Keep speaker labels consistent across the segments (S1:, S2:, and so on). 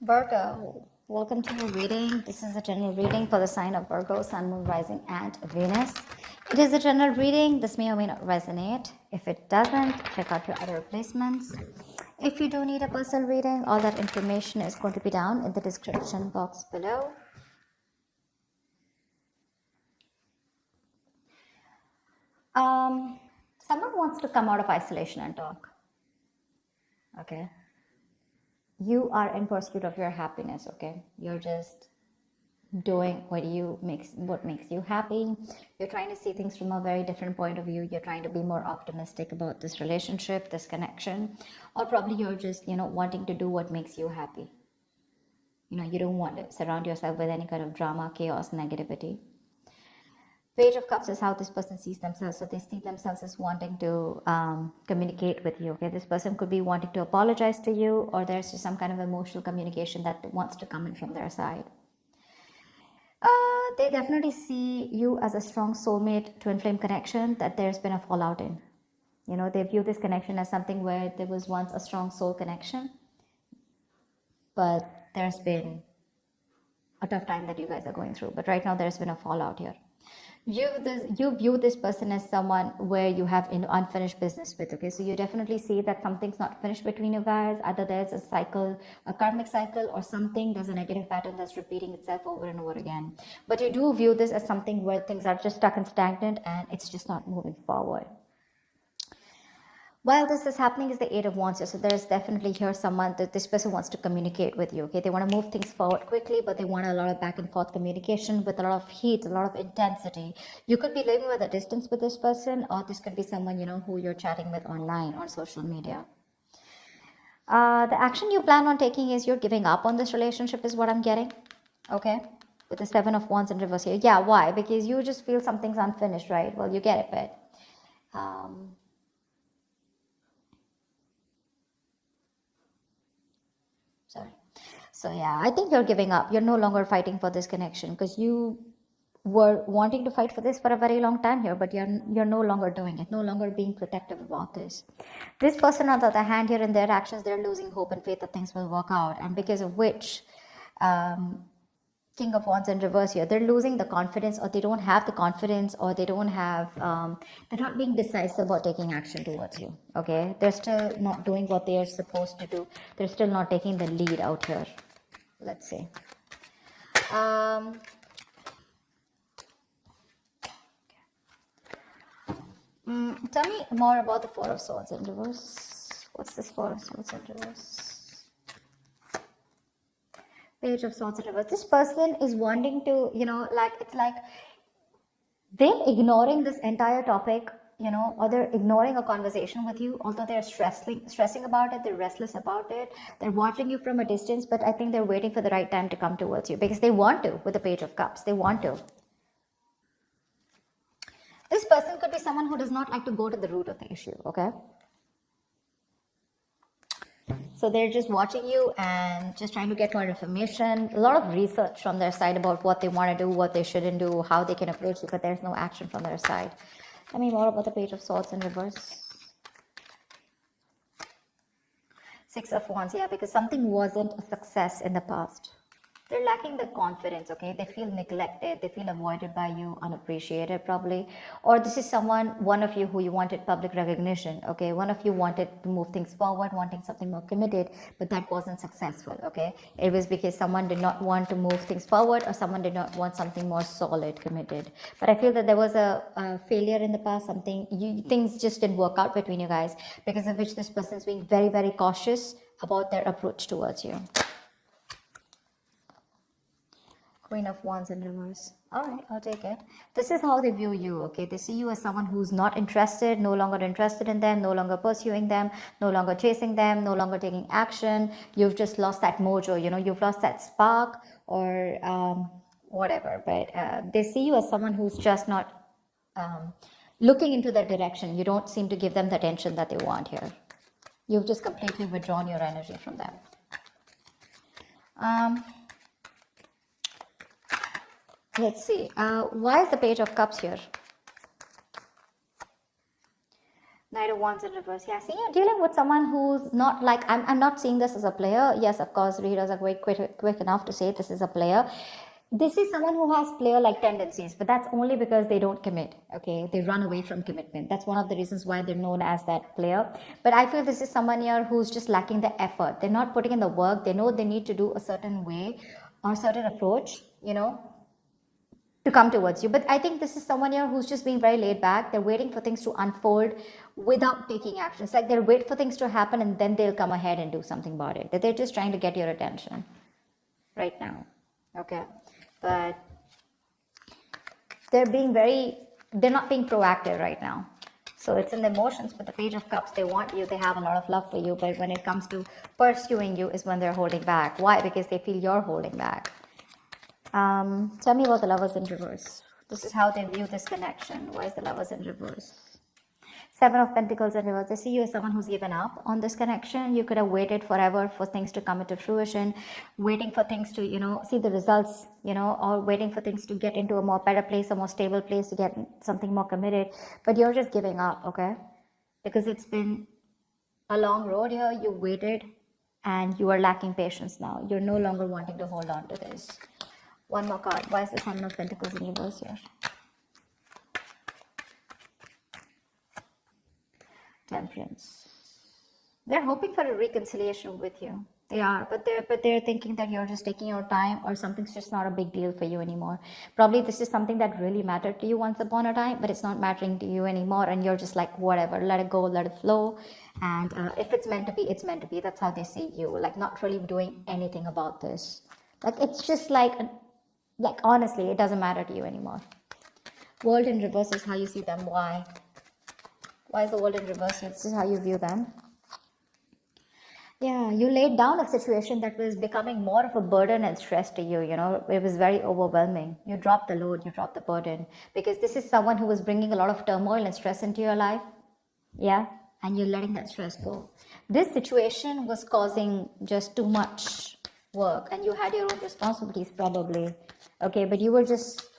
S1: Virgo, welcome to your reading. This is a general reading for the sign of Virgo, Sun, Moon, Rising, and Venus. It is a general reading. This may or may not resonate. If it doesn't, check out your other replacements. If you do need a personal reading, all that information is going to be down in the description box below. Someone wants to come out of isolation and talk. Okay. You are in pursuit of your happiness, okay? You're just doing what makes you happy. You're trying to see things from a very different point of view. You're trying to be more optimistic about this relationship, this connection, or probably you're just, wanting to do what makes you happy. You don't want to surround yourself with any kind of drama, chaos, negativity. Page of Cups is how this person sees themselves. So they see themselves as wanting to communicate with you. Okay, this person could be wanting to apologize to you, or there's just some kind of emotional communication that wants to come in from their side. They definitely see you as a strong soulmate, twin flame connection that there's been a fallout in. They view this connection as something where there was once a strong soul connection, but there's been a tough time that you guys are going through. But right now there's been a fallout here. You view this person as someone where you have unfinished business with. Okay, so you definitely see that something's not finished between you guys. Either there's a cycle, a karmic cycle, or something, there's a negative pattern that's repeating itself over and over again. But you do view this as something where things are just stuck and stagnant and it's just not moving forward. While this is happening is the Eight of Wands here. So there's definitely here someone that this person wants to communicate with you. Okay, they want to move things forward quickly, but they want a lot of back and forth communication with a lot of heat, a lot of intensity. You could be living with a distance with this person, or this could be someone who you're chatting with online or social media. The action you plan on taking is you're giving up on this relationship, is what I'm getting. Okay, with the Seven of Wands in reverse here. Yeah, why? Because you just feel something's unfinished, right? Well, you get it, but sorry. So yeah, I think you're giving up. You're no longer fighting for this connection because you were wanting to fight for this for a very long time here, but you're no longer doing it, no longer being protective about this. This person, on the other hand, here in their actions, they're losing hope and faith that things will work out, and because of which, King of Wands in reverse here, they're losing the confidence, or they don't have the confidence, or they don't have, they're not being decisive about taking action towards you. Okay, they're still not doing what they are supposed to do. They're still not taking the lead out here. Let's see. Tell me more about the Four of Swords in reverse. What's this Four of Swords in reverse? Page of Swords in reverse. This person is wanting to, it's like they're ignoring this entire topic, or they're ignoring a conversation with you, although they're stressing about it, they're restless about it, they're watching you from a distance, but I think they're waiting for the right time to come towards you because they want to with the Page of Cups. They want to. This person could be someone who does not like to go to the root of the issue, okay? So they're just watching you and just trying to get more information, a lot of research from their side about what they want to do, what they shouldn't do, how they can approach you, but there's no action from their side. Tell me more about the Page of Swords in reverse. Six of Wands, yeah, because something wasn't a success in the past. They're lacking the confidence, okay? They feel neglected. They feel avoided by you, unappreciated probably. Or this is one of you who you wanted public recognition, okay? One of you wanted to move things forward, wanting something more committed, but that wasn't successful, okay? It was because someone did not want to move things forward, or someone did not want something more solid, committed. But I feel that there was a failure in the past, things just didn't work out between you guys, because of which this person is being very, very cautious about their approach towards you. Queen of Wands in reverse. All right, I'll take it. This is how they view you, okay? They see you as someone who's not interested, no longer interested in them, no longer pursuing them, no longer chasing them, no longer taking action. You've just lost that mojo, you've lost that spark, or whatever. But they see you as someone who's just not looking into that direction. You don't seem to give them the attention that they want here. You've just completely withdrawn your energy from them. Let's see. Why is the Page of Cups here? Knight of Wands in reverse. Yeah, see, you're dealing with someone who's not like, I'm not seeing this as a player. Yes, of course, readers are quick enough to say this is a player. This is someone who has player-like tendencies, but that's only because they don't commit, okay? They run away from commitment. That's one of the reasons why they're known as that player. But I feel this is someone here who's just lacking the effort. They're not putting in the work. They know they need to do a certain way or a certain approach, you know, to come towards you. But I think this is someone here who's just being very laid back. They're waiting for things to unfold without taking action. It's like they'll wait for things to happen and then they'll come ahead and do something about it. That they're just trying to get your attention right now, okay? But they're not being proactive right now. So it's in the emotions. With the Page of Cups, they want you, they have a lot of love for you, but when it comes to pursuing you is when they're holding back. Why? Because they feel you're holding back. Tell me about the Lovers in reverse. This is how they view this connection. Why is the Lovers in reverse? Seven of Pentacles in reverse. I see you as someone who's given up on this connection. You could have waited forever for things to come into fruition, waiting for things to, you know, see the results, you know, or waiting for things to get into a more better place, a more stable place, to get something more committed. But you're just giving up, okay? Because it's been a long road here. You waited and you are lacking patience now. You're no longer wanting to hold on to this. One more card. Why is the Seven of Pentacles in reverse here? Temperance. They're hoping for a reconciliation with you. They are, but they're thinking that you're just taking your time, or something's just not a big deal for you anymore. Probably this is something that really mattered to you once upon a time, but it's not mattering to you anymore, and you're just like, whatever, let it go, let it flow. And if it's meant to be, it's meant to be. That's how they see you, like not really doing anything about this. Like it's just like honestly, it doesn't matter to you anymore. World in reverse is how you see them. Why? Why is the World in reverse? This is how you view them. Yeah, you laid down a situation that was becoming more of a burden and stress to you, you know. It was very overwhelming. You dropped the load, you dropped the burden. Because this is someone who was bringing a lot of turmoil and stress into your life. Yeah, and you're letting that stress go. This situation was causing just too much work, and you had your own responsibilities probably. Okay, but you just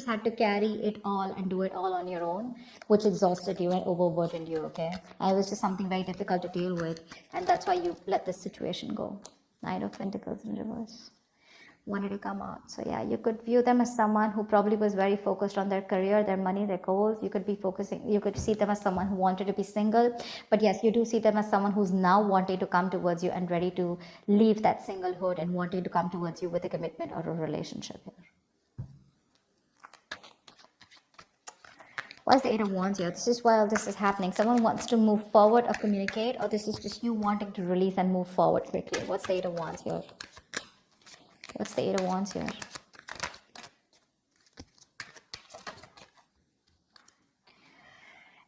S1: had to carry it all and do it all on your own, which exhausted you and overburdened you, okay? And it was just something very difficult to deal with, and that's why you let this situation go. Knight of Pentacles in reverse. Wanted to come out. So yeah, you could view them as someone who probably was very focused on their career, their money, their goals. You could see them as someone who wanted to be single. But yes, you do see them as someone who's now wanting to come towards you and ready to leave that singlehood and wanting to come towards you with a commitment or a relationship here. Why is the Eight of Wands here? This is while this is happening. Someone wants to move forward or communicate, or this is just you wanting to release and move forward quickly. What's the Eight of Wands here? What's the Eight of Wands here?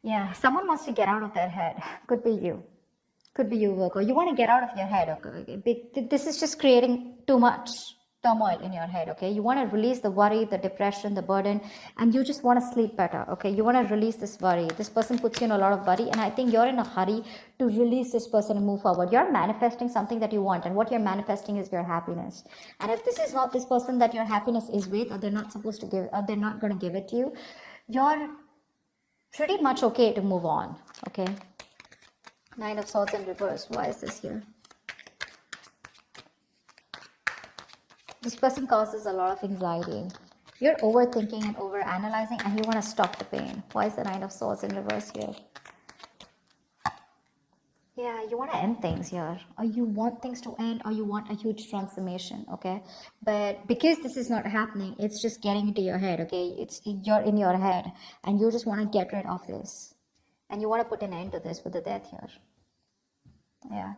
S1: Yeah, someone wants to get out of their head. Could be you. Could be you, Virgo. You want to get out of your head, okay? This is just creating too much turmoil in your head, okay? You want to release the worry, the depression, the burden, and you just want to sleep better, okay? You want to release this worry. This person puts you in a lot of worry, and I think you're in a hurry to release this person and move forward. You're manifesting something that you want, and what you're manifesting is your happiness. And if this is not this person that your happiness is with, or they're not supposed to give, or they're not going to give it to you, you're pretty much okay to move on, okay? Nine of Swords in reverse. Why is this here? This person causes a lot of anxiety. You're overthinking and overanalyzing, and you want to stop the pain. Why is the Nine of Swords in reverse here? Yeah, you want to end things here, or you want things to end, or you want a huge transformation, okay? But because this is not happening, it's just getting into your head, okay? You're in your head, and you just want to get rid of this, and you want to put an end to this with the Death here. Yeah,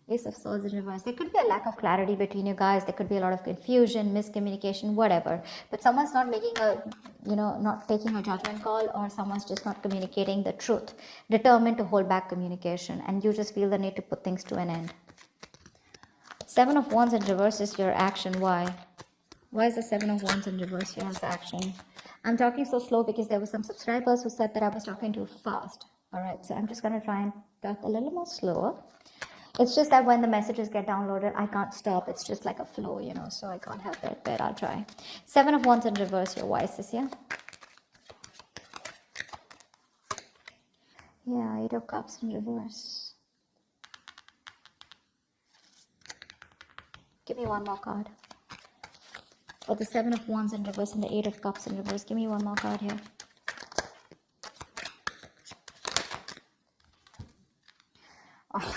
S1: Ace of Swords in reverse. There could be a lack of clarity between you guys. There could be a lot of confusion, miscommunication, whatever. But someone's not making not taking a judgment call, or someone's just not communicating the truth, determined to hold back communication, and you just feel the need to put things to an end. Seven of Wands in reverse is your action. Why? Why is the Seven of Wands in reverse here as action? I'm talking so slow because there were some subscribers who said that I was talking too fast. All right, so I'm just going to try and talk a little more slower. It's just that when the messages get downloaded, I can't stop. It's just like a flow, so I can't help it, but I'll try. Seven of Wands in reverse here. Why is this here? Yeah, Eight of Cups in reverse. Give me one more card. For the Seven of Wands in reverse and the Eight of Cups in reverse. Give me one more card here. Oh,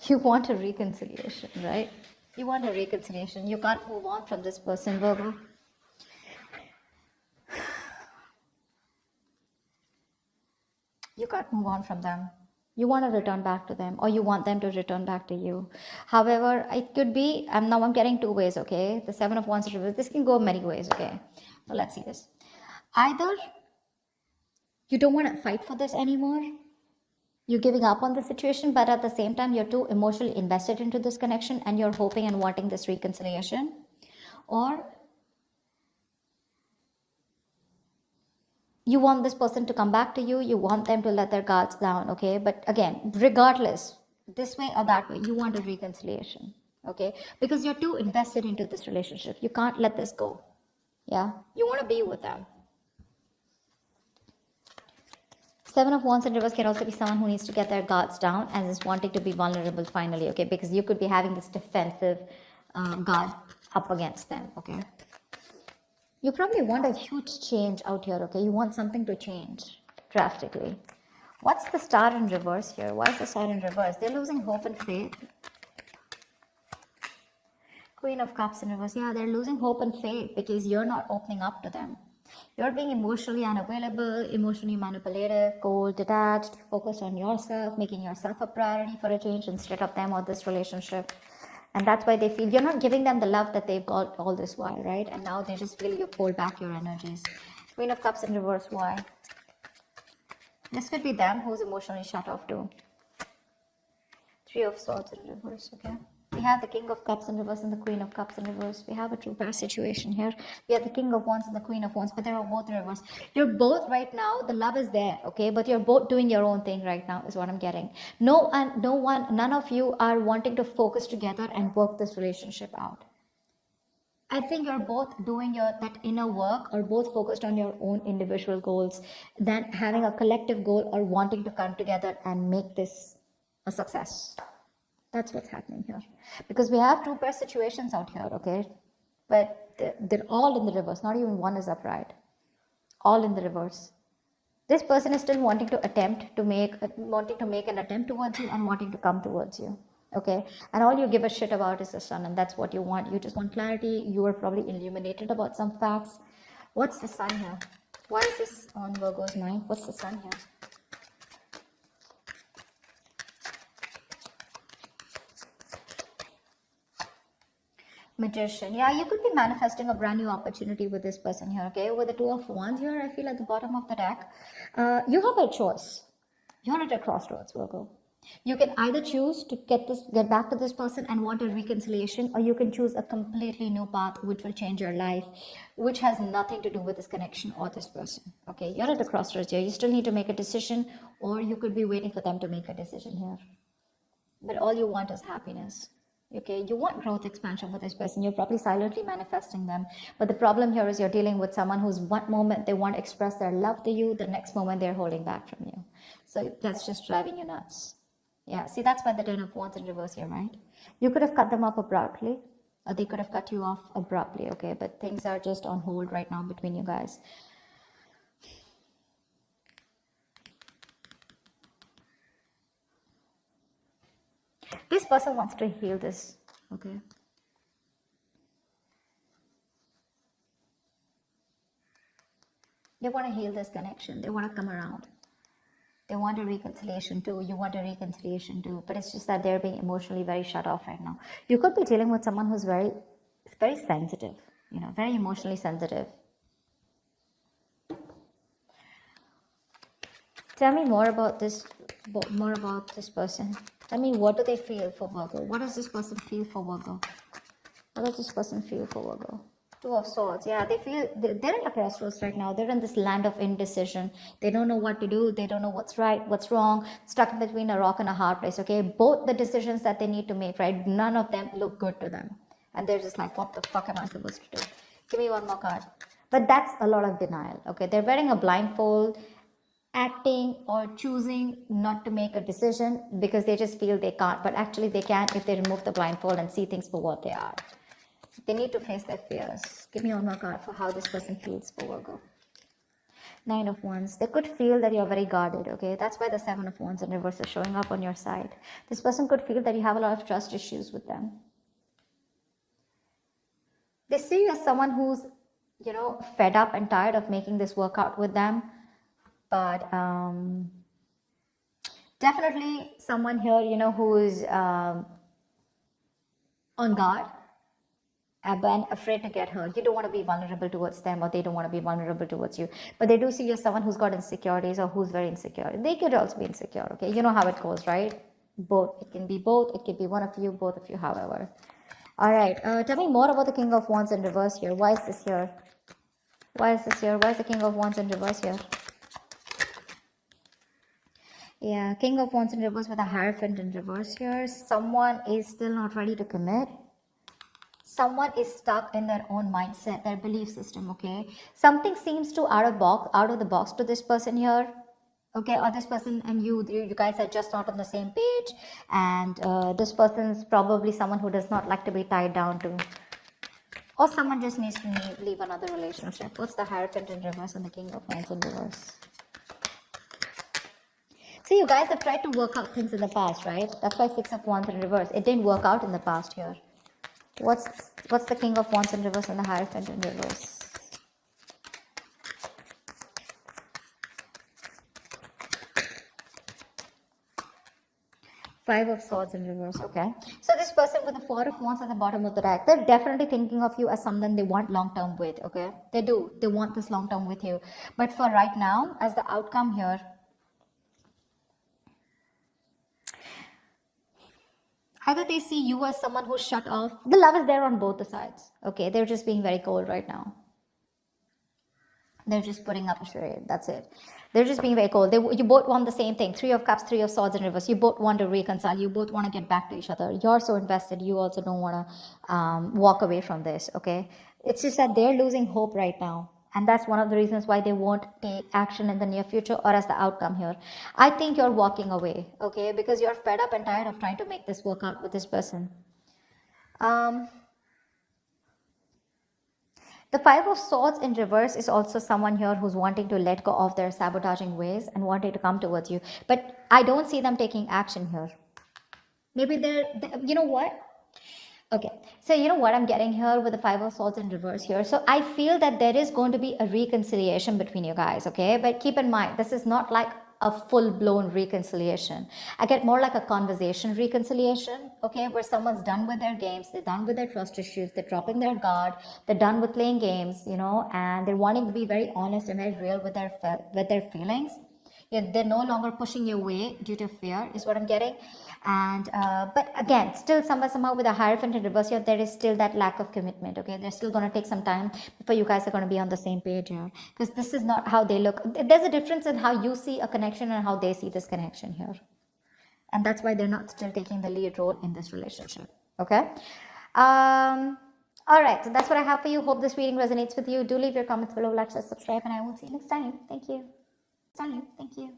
S1: you want a reconciliation, right? You want a reconciliation. You can't move on from this person, Virgo. You can't move on from them. You want to return back to them, or you want them to return back to you. However, it could be, I'm getting two ways, okay? The Seven of Wands in reverse. This can go many ways, okay? So let's see this. Either you don't want to fight for this anymore. You're giving up on the situation, but at the same time, you're too emotionally invested into this connection and you're hoping and wanting this reconciliation. Or you want this person to come back to you, you want them to let their guards down, okay? But again, regardless, this way or that way, you want a reconciliation, okay? Because you're too invested into this relationship. You can't let this go, yeah? You want to be with them. Seven of Wands in reverse can also be someone who needs to get their guards down and is wanting to be vulnerable finally, okay? Because you could be having this defensive guard up against them, okay? You probably want a huge change out here, okay? You want something to change drastically. What's the Star in reverse here? Why is the Star in reverse? They're losing hope and faith. Queen of Cups in reverse. Yeah, they're losing hope and faith because you're not opening up to them. You're being emotionally unavailable, emotionally manipulative, cold, detached, focused on yourself, making yourself a priority for a change instead of them or this relationship. And that's why they feel you're not giving them the love that they've got all this while, right? And now they just feel you hold back your energies. Queen of Cups in reverse, why? This could be them who's emotionally shut off too. Three of Swords in reverse, okay? We have the King of Cups in reverse and the Queen of Cups in reverse. We have a true pair situation here. We have the King of Wands and the Queen of Wands, but they're both in reverse. You're both right now, the love is there, okay? But you're both doing your own thing right now is what I'm getting. None of you are wanting to focus together and work this relationship out. I think you're both doing that inner work or both focused on your own individual goals than having a collective goal or wanting to come together and make this a success. That's what's happening here. Because we have two pair situations out here, okay? But they're all in the reverse. Not even one is upright. All in the reverse. This person is still wanting to make an attempt towards you and wanting to come towards you. Okay? And all you give a shit about is the Sun, and that's what you want. You just want clarity. You are probably illuminated about some facts. What's the Sun here? Why is this on Virgo's mind? What's the Sun here? Magician. Yeah, you could be manifesting a brand new opportunity with this person here, okay? With the Two of Wands here, I feel at the bottom of the deck. You have a choice. You're at a crossroads, Virgo. You can either choose to get back to this person and want a reconciliation, or you can choose a completely new path which will change your life, which has nothing to do with this connection or this person, okay? You're at the crossroads here. You still need to make a decision, or you could be waiting for them to make a decision here. But all you want is happiness. Okay, you want growth, expansion for this person. You're probably silently manifesting them. But the problem here is you're dealing with someone who's one moment they want to express their love to you, the next moment they're holding back from you. So that's just driving you nuts. Yeah, see, that's why the Ten of Wands in reverse here, right? You could have cut them off abruptly, or they could have cut you off abruptly, okay? But things are just on hold right now between you guys. This person wants to heal this, okay? They want to heal this connection. They want to come around. They want a reconciliation too. You want a reconciliation too. But it's just that they're being emotionally very shut off right now. You could be dealing with someone who's very sensitive, very emotionally sensitive. Tell me more about this person. Tell me, what do they feel for Virgo? What does this person feel for Virgo? What does this person feel for Virgo? Two of Swords. Yeah, they feel they're in a crossroads right now. They're in this land of indecision. They don't know what to do. They don't know what's right, what's wrong. Stuck in between a rock and a hard place. Okay, both the decisions that they need to make, right? None of them look good to them, and they're just like, what the fuck am I supposed to do? Give me one more card. But that's a lot of denial. Okay, they're wearing a blindfold. acting or choosing not to make a decision because they just feel they can't, but actually they can if they remove the blindfold and see things for what they are. They need to face their fears. Give me one more card for how this person feels for Virgo. Nine of Wands. They could feel that you're very guarded, okay? That's why the Seven of Wands in reverse is showing up on your side. This person could feel that you have a lot of trust issues with them. They see you as someone who's, fed up and tired of making this work out with them. But definitely someone here, who's on guard and afraid to get hurt. You don't want to be vulnerable towards them, or they don't want to be vulnerable towards you. But they do see you as someone who's got insecurities or who's very insecure. They could also be insecure, okay? You know how it goes, right? Both. It can be both. It can be one of you, both of you, however. All right. Tell me more about the King of Wands in reverse here. Why is this here? Why is this here? Why is the King of Wands in reverse here? Yeah, King of Wands in reverse with a Hierophant in reverse here. Someone is still not ready to commit. Someone is stuck in their own mindset, their belief system, okay? Something seems to out of the box to this person here, okay? Or this person and you guys are just not on the same page, and this person's probably someone who does not like to be tied down to, or someone just needs to leave another relationship. What's the Hierophant in reverse and the King of Wands in reverse? See, you guys have tried to work out things in the past, right? That's why Six of Wands in reverse. It didn't work out in the past here. What's the King of Wands in reverse and the Hierophant in reverse? Five of Swords in reverse, okay. So this person with the Four of Wands at the bottom of the deck, they're definitely thinking of you as someone they want long-term with, okay. They do. They want this long-term with you. But for right now, as the outcome here, either they see you as someone who's shut off. The love is there on both the sides, okay. They're just being very cold right now. They're just putting up a charade. That's it. They're just being very cold. You both want the same thing. Three of Cups, Three of Swords in reverse. You both want to reconcile. You both want to get back to each other. You're so invested. You also don't want to walk away from this, okay? It's just that they're losing hope right now. And that's one of the reasons why they won't take action in the near future or as the outcome here. I think you're walking away, okay? Because you're fed up and tired of trying to make this work out with this person. The Five of Swords in reverse is also someone here who's wanting to let go of their sabotaging ways and wanting to come towards you. But I don't see them taking action here. Maybe you know what? Okay, so you know what I'm getting here with the Five of Swords in reverse here. So I feel that there is going to be a reconciliation between you guys, okay? But keep in mind, this is not like a full-blown reconciliation. I get more like a conversation reconciliation, okay, where someone's done with their games, they're done with their trust issues, they're dropping their guard, they're done with playing games, and they're wanting to be very honest and very real with their feelings. Yeah, they're no longer pushing you away due to fear, is what I'm getting. And but again, still somehow with a Hierophant in reverse here, there is still that lack of commitment, okay? They're still going to take some time before you guys are going to be on the same page here, because this is not how they look. There's a difference in how you see a connection and how they see this connection here, and that's why they're not still taking the lead role in this relationship, okay? All right, so that's what I have for you. Hope this reading resonates with you. Do leave your comments below, like, share, subscribe, and I will see you next time. Thank you. Thank you.